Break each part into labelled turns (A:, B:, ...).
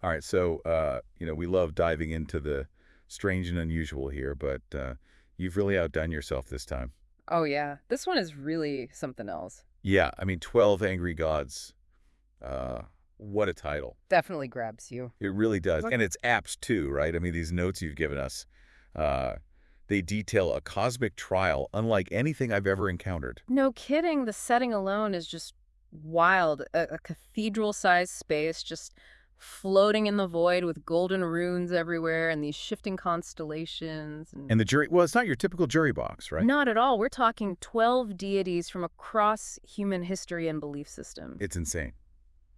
A: All right, so, we love diving into the strange and unusual here, but you've really outdone yourself this time.
B: Oh, yeah. This one is really something else.
A: Yeah, I mean, 12 Angry Gods. Uh, what a title.
B: Definitely grabs you.
A: It really does. And it's apt too, right? I mean, these notes you've given us, uh, they detail a cosmic trial unlike anything I've ever encountered.
B: No kidding. The setting alone is just wild. A cathedral-sized space just floating in the void with golden runes everywhere and these shifting constellations. And
A: And the jury, well, it's not your typical jury box, right?
B: not at all. We're talking 12 deities from across human history and belief systems.
A: It's insane.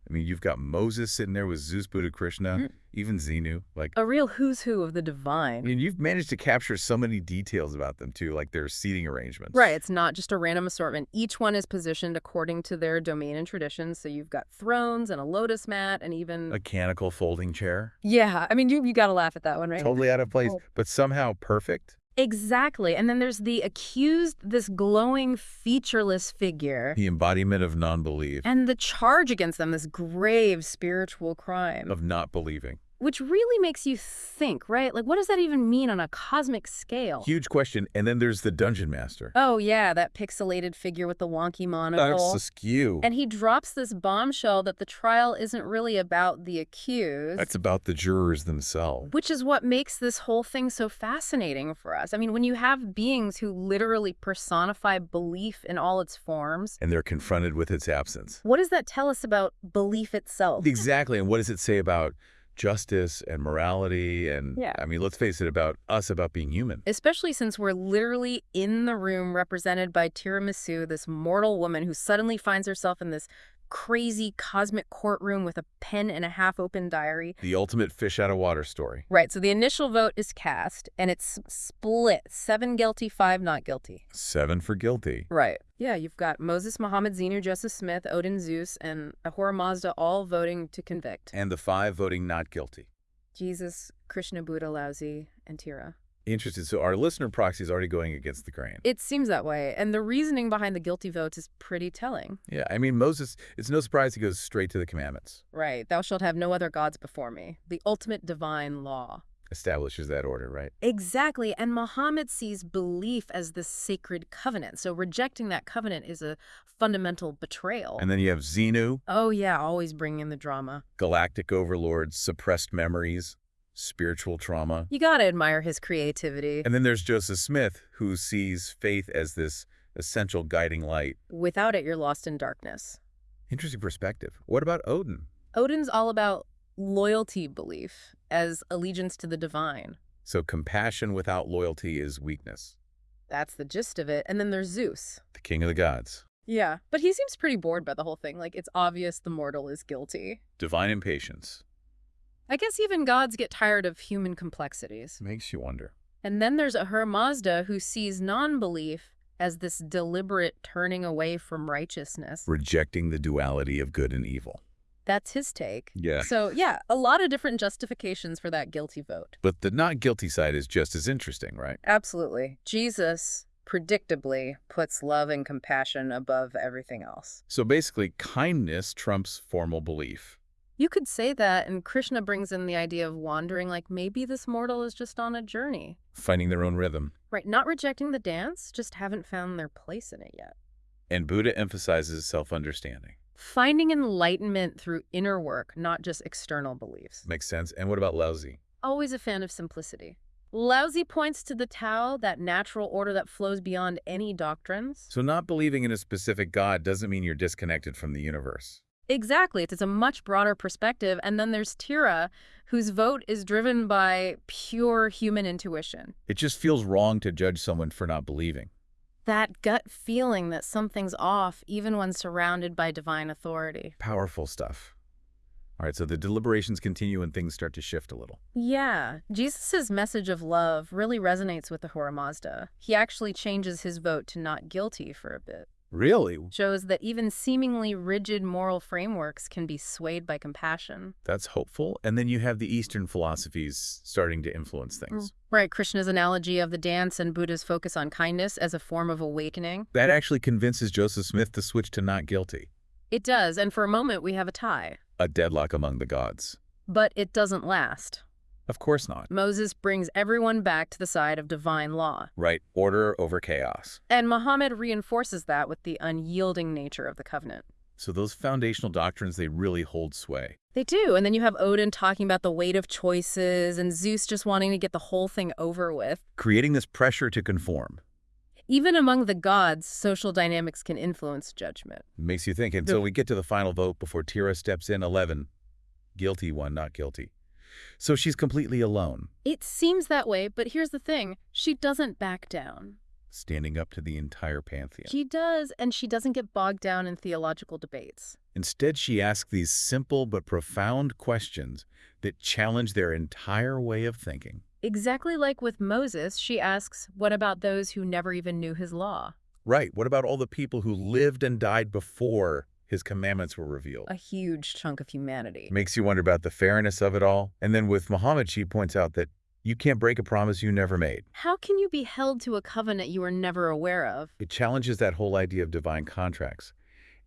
A: I mean, you've got Moses sitting there with Zeus, Buddha, Krishna, even Xenu. Like,
B: A real who's who of the
A: I
B: divine.
A: mean, you've managed to capture so many details about them too, like their seating
B: Right,
A: arrangements.
B: it's not just a random assortment. Each one is positioned according to their domain and tradition. So you've got thrones and a lotus mat and even...
A: Mechanical folding chair.
B: Yeah, I mean, you got to laugh at that one, right?
A: Totally out of place,
B: Oh.
A: but somehow perfect.
B: Exactly. And then there's the accused, this glowing, featureless figure,
A: The embodiment of non-belief,
B: and the charge against them, this grave spiritual crime,
A: of not believing.
B: which really makes you think, right? Like, what does that even mean on a cosmic scale?
A: Huge question. And then there's the dungeon master.
B: Oh, yeah, that pixelated figure with the wonky
A: That's
B: monocle.
A: askew.
B: And he drops this bombshell that the trial isn't really about the accused,
A: That's about the jurors themselves.
B: which is what makes this whole thing so fascinating for us. I mean, when you have beings who literally personify belief in all its forms,
A: And they're confronted with its absence.
B: what does that tell us about belief itself?
A: Exactly. And what does it say about justice and morality? And
B: Yeah.
A: I mean, let's face it, about us, about being human.
B: Especially since we're literally in the room represented by Tiramisu, this mortal woman who suddenly finds herself in this crazy cosmic courtroom with a pen and a half-open diary.
A: The ultimate fish out of water story.
B: Right, so the initial vote is cast, and it's split. 7 guilty, 5 not guilty.
A: 7 for guilty.
B: Right. Yeah, you've got Moses, Muhammad, Xenu, Joseph Smith, Odin, Zeus, and Ahura Mazda all voting to convict.
A: And the 5 voting not guilty.
B: Jesus, Krishna, Buddha, Laozi, and Tira.
A: Interesting. So our listener proxy is already going against the grain.
B: It seems that way, and the reasoning behind the guilty votes is pretty telling.
A: Yeah, I mean, Moses, it's no surprise he goes straight to the commandments.
B: Right, thou shalt have no other gods before me. The ultimate divine law.
A: Establishes that order, right?
B: Exactly, and Muhammad sees belief as the sacred covenant, so rejecting that covenant is a fundamental betrayal.
A: And then you have Xenu,
B: Oh yeah, always bring in the drama.
A: galactic overlords, suppressed memories, spiritual trauma.
B: You gotta admire his creativity.
A: And then there's Joseph Smith, who sees faith as this essential guiding light.
B: Without it, you're lost in darkness.
A: Interesting perspective. What about Odin?
B: Odin's all about loyalty belief as allegiance to the divine.
A: So compassion without loyalty is weakness.
B: That's the gist of it. And then there's Zeus.
A: The king of the gods.
B: Yeah, but he seems pretty bored by the whole thing. Like, it's obvious the mortal is guilty.
A: Divine impatience.
B: I guess even gods get tired of human complexities.
A: Makes you wonder.
B: And then there's Ahura Mazda, who sees non-belief as this deliberate turning away from righteousness.
A: Rejecting the duality of good and evil.
B: That's his take.
A: Yeah.
B: So, yeah, a lot of different justifications for that guilty vote.
A: But the not guilty side is just as interesting, right?
B: Absolutely. Jesus, predictably, puts love and compassion above everything else.
A: So basically, kindness trumps formal belief.
B: You could say that, and Krishna brings in the idea of wandering, like maybe this mortal is just on a journey.
A: Finding their own rhythm.
B: Right, not rejecting the dance, just haven't found their place in it yet.
A: And Buddha emphasizes self-understanding.
B: Finding enlightenment through inner work, not just external beliefs.
A: Makes sense. And what about Laozi?
B: Always a fan of simplicity. Laozi points to the Tao, that natural order that flows beyond any doctrines.
A: So not believing in a specific God doesn't mean you're disconnected from the universe.
B: Exactly. It's a much broader perspective. And then there's Tira, whose vote is driven by pure human intuition.
A: It just feels wrong to judge someone for not believing.
B: That gut feeling that something's off, even when surrounded by divine authority.
A: Powerful stuff. All right, so the deliberations continue and things start to shift a little.
B: Yeah, Jesus' message of love really resonates with Ahura Mazda. He actually changes his vote to not guilty for a bit.
A: Really?
B: Shows that even seemingly rigid moral frameworks can be swayed by compassion.
A: That's hopeful. And then you have the Eastern philosophies starting to influence things.
B: Right, Krishna's analogy of the dance and Buddha's focus on kindness as a form of awakening.
A: That actually convinces Joseph Smith to switch to not guilty.
B: It does, and for a moment we have a tie.
A: A deadlock among the gods.
B: But it doesn't last.
A: Of course not.
B: Moses brings everyone back to the side of divine law.
A: Right, order over chaos.
B: And Muhammad reinforces that with the unyielding nature of the covenant.
A: So those foundational doctrines, they really hold sway.
B: They do. And then you have Odin talking about the weight of choices and Zeus just wanting to get the whole thing over with.
A: Creating this pressure to conform.
B: Even among the gods, social dynamics can influence judgment.
A: Makes you think until we get to the final vote before Tira steps in 11. Guilty one, not guilty. So she's completely alone.
B: It seems that way, but here's the thing. She doesn't back down.
A: Standing up to the entire pantheon.
B: She does, and she doesn't get bogged down in theological debates.
A: Instead, she asks these simple but profound questions that challenge their entire way of thinking.
B: Exactly like with Moses, she asks, what about those who never even knew his law?
A: Right. What about all the people who lived and died before his commandments were revealed?
B: A huge chunk of humanity.
A: Makes you wonder about the fairness of it all. And then with Muhammad, she points out that you can't break a promise you never made.
B: How can you be held to a covenant you were never aware of?
A: It challenges that whole idea of divine contracts.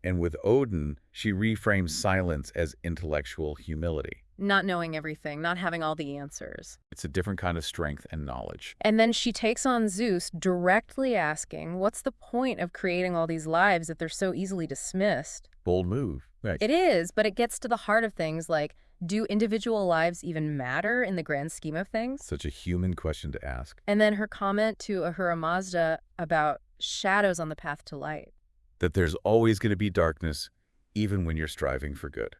A: And with Odin, she reframes silence as intellectual humility.
B: Not knowing everything, not having all the answers.
A: It's a different kind of strength and knowledge.
B: And then she takes on Zeus, directly asking, what's the point of creating all these lives if they're so easily dismissed?
A: Bold move. Right.
B: It is, but it gets to the heart of things like, do individual lives even matter in the grand scheme of things?
A: Such a human question to ask.
B: And then her comment to Ahura Mazda about shadows on the path to light.
A: That there's always going to be darkness, even when you're striving for good.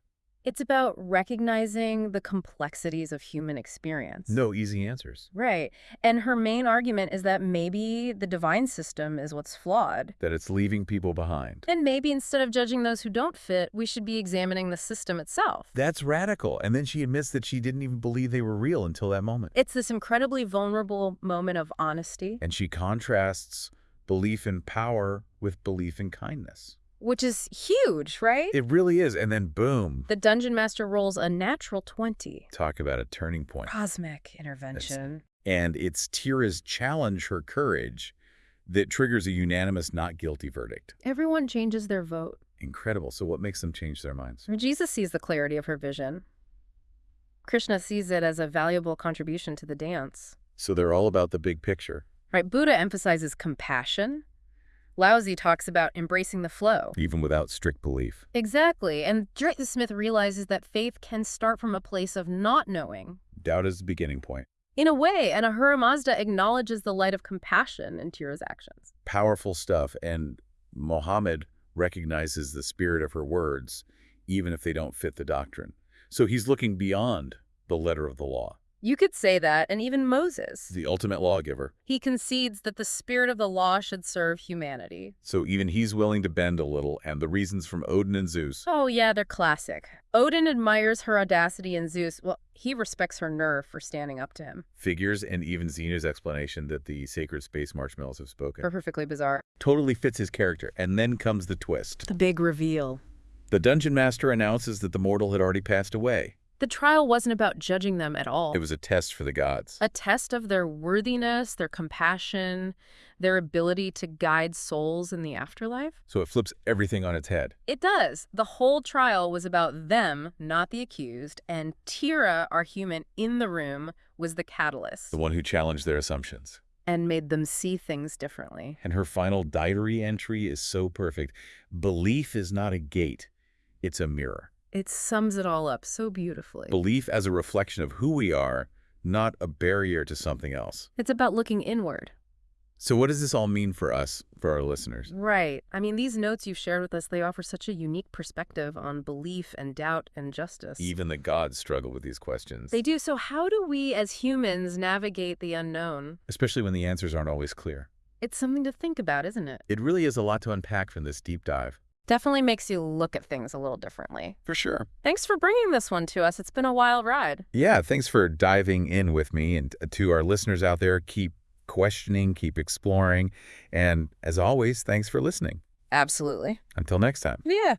B: It's about recognizing the complexities of human experience.
A: No easy answers.
B: Right. And her main argument is that maybe the divine system is what's flawed.
A: That it's leaving people behind.
B: And maybe instead of judging those who don't fit, we should be examining the system itself.
A: That's radical. And then she admits that she didn't even believe they were real until that moment.
B: It's this incredibly vulnerable moment of honesty.
A: And she contrasts belief in power with belief in kindness.
B: Which is huge, right?
A: It really is. And then boom.
B: The Dungeon Master rolls a natural 20.
A: Talk about a turning point.
B: Cosmic intervention.
A: And it's Tira's challenge her courage that triggers a unanimous not guilty verdict.
B: Everyone changes their vote.
A: Incredible. So what makes them change their minds?
B: Jesus sees the clarity of her vision. Krishna sees it as a valuable contribution to the dance.
A: So they're all about the big picture.
B: Right, Buddha emphasizes compassion. Laozi talks about embracing the flow.
A: Even without strict belief.
B: Exactly, and Drake the Smith realizes that faith can start from a place of not knowing.
A: Doubt is the beginning point.
B: In a way, and Ahura Mazda acknowledges the light of compassion in Tira's actions.
A: Powerful stuff, and Muhammad recognizes the spirit of her words, even if they don't fit the doctrine. So he's looking beyond the letter of the law.
B: You could say that, and even Moses.
A: The ultimate lawgiver.
B: He concedes that the spirit of the law should serve humanity.
A: So even he's willing to bend a little, and the reasons from Odin and Zeus.
B: Oh yeah, they're classic. Odin admires her audacity, and Zeus, well, he respects her nerve for standing up to him.
A: Figures, and even Xena's explanation that the sacred space marshmallows have spoken.
B: Perfectly bizarre.
A: Totally fits his character, and then comes the twist.
B: The big reveal.
A: The Dungeon Master announces that the mortal had already passed away.
B: The trial wasn't about judging them at all.
A: It was a test for the gods.
B: A test of their worthiness, their compassion, their ability to guide souls in the afterlife.
A: So it flips everything on its head.
B: It does. The whole trial was about them, not the accused, and Tira, our human in the room, was the catalyst.
A: The one who challenged their assumptions.
B: And made them see things differently.
A: And her final diary entry is so perfect. Belief is not a gate, it's a mirror.
B: It sums it all up so beautifully.
A: Belief as a reflection of who we are, not a barrier to something else.
B: It's about looking inward.
A: So what does this all mean for us, for our listeners?
B: Right. I mean, these notes you've shared with us, they offer such a unique perspective on belief and doubt and justice.
A: Even the gods struggle with these questions.
B: They do. So how do we as humans navigate the unknown?
A: Especially when the answers aren't always clear.
B: It's something to think about, isn't it?
A: It really is a lot to unpack from this deep dive.
B: Definitely makes you look at things a little differently.
A: For sure.
B: Thanks for bringing this one to us. It's been a wild ride.
A: Yeah, thanks for diving in with me. And to our listeners out there, keep questioning, keep exploring. And as always, thanks for listening.
B: Absolutely.
A: Until next time.
B: Yeah.